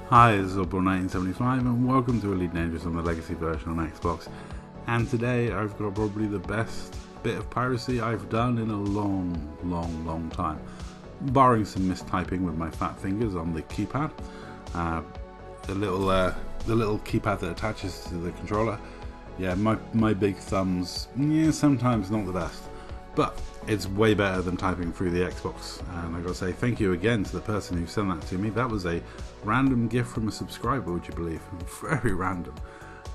Hi, this is Obo1975 and welcome to Elite Dangerous on the Legacy version on Xbox. And today I've got probably the best bit of piracy I've done in a long time. Barring some mistyping with my fat fingers on the keypad. The little keypad that attaches to the controller. Yeah, my big thumbs, sometimes not the best. But it's way better than typing through the Xbox, and I gotta say thank you again to the person who sent that to me. That was a random gift from a subscriber, would you believe? Very random,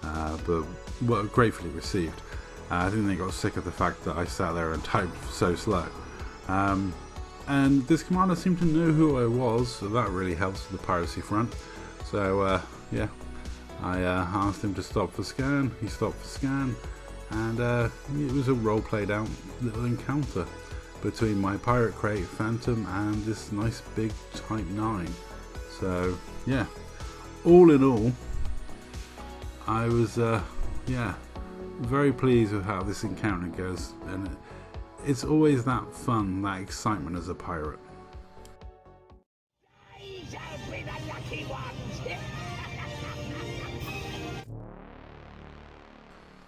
but well, gratefully received. I think they got sick of the fact that I sat there and typed so slow. And this commander seemed to know who I was, so that really helps with the piracy front. So yeah, I asked him to stop for scan. He stopped for scan. And it was a role played out little encounter between my pirate crate Phantom and this nice big Type 9. So yeah, all in all, I was very pleased with how this encounter goes, and it's always that fun, that excitement as a pirate.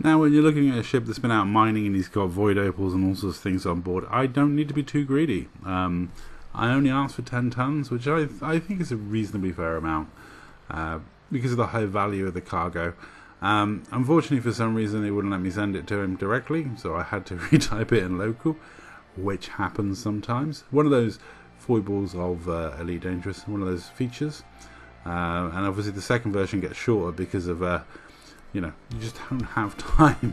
Now when you're looking at a ship that's been out mining and he's got void opals and all sorts of things on board, I don't need to be too greedy. I only asked for 10 tons, which I think is a reasonably fair amount because of the high value of the cargo. Unfortunately, for some reason they wouldn't let me send it to him directly, so I had to retype it in local, which happens sometimes. One of those foibles of Elite Dangerous, one of those features. And obviously the second version gets shorter because of you just don't have time.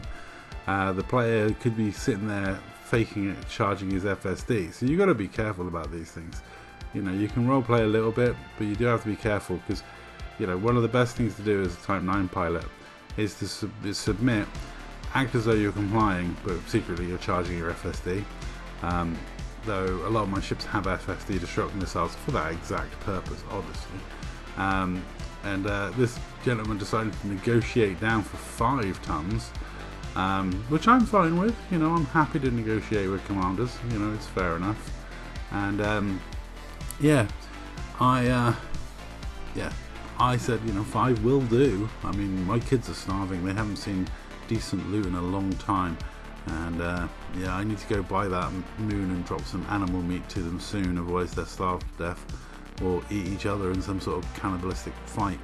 The player could be sitting there faking it, charging his FSD. So you got to be careful about these things. You can roleplay a little bit, but you do have to be careful because, one of the best things to do as a Type 9 pilot is to submit, act as though you're complying, but secretly you're charging your FSD. Though a lot of my ships have FSD destruct missiles for that exact purpose, obviously. And this gentleman decided to negotiate down for 5 tons, which I'm fine with. I'm happy to negotiate with commanders. It's fair enough. And I said 5 will do. I mean, my kids are starving. They haven't seen decent loot in a long time, and I need to go buy that moon and drop some animal meat to them soon, otherwise they're starved to death or eat each other in some sort of cannibalistic fight.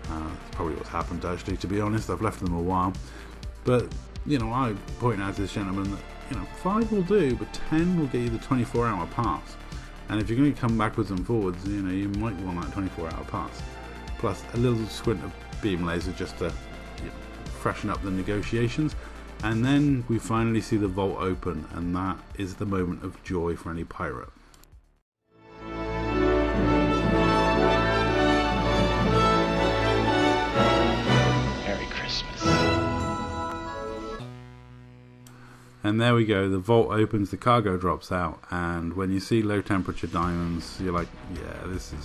That's probably what's happened, actually, to be honest. I've left them a while. But, I point out to this gentleman that, 5 will do, but 10 will get you the 24-hour pass. And if you're going to come backwards and forwards, you might want that 24-hour pass. Plus a little squint of beam laser just to freshen up the negotiations. And then we finally see the vault open, and that is the moment of joy for any pirate. And there we go, the vault opens, the cargo drops out, and when you see low temperature diamonds, you're like, yeah, this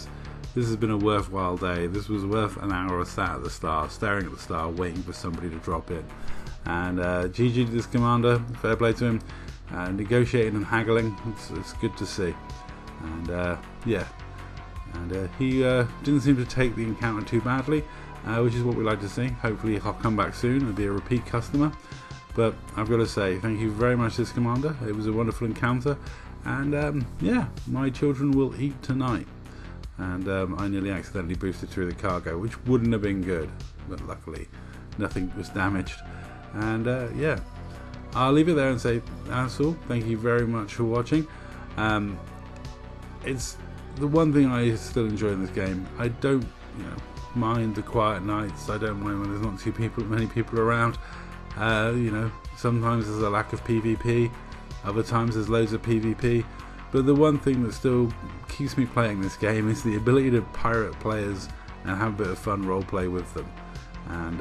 has been a worthwhile day. This was worth an hour sat at the star, staring at the star, waiting for somebody to drop in. And GG to this commander, fair play to him, negotiating and haggling, it's good to see. And he didn't seem to take the encounter too badly, which is what we like to see. Hopefully he'll come back soon and be a repeat customer. But I've got to say, thank you very much, this commander. It was a wonderful encounter, and my children will eat tonight. And I nearly accidentally boosted through the cargo, which wouldn't have been good, but luckily nothing was damaged. And I'll leave it there and say that's all. Thank you very much for watching. It's the one thing I still enjoy in this game. I don't mind the quiet nights. I don't mind when there's not many people around. Sometimes there's a lack of PvP, other times there's loads of PvP, but the one thing that still keeps me playing this game is the ability to pirate players and have a bit of fun roleplay with them. And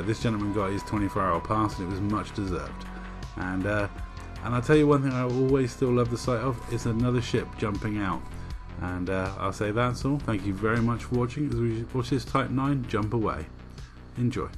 this gentleman got his 24-hour pass, and it was much deserved. And I'll tell you one thing I always still love the sight of is another ship jumping out. And I'll say that's all. Thank you very much for watching as we watch this Type 9 jump away. Enjoy.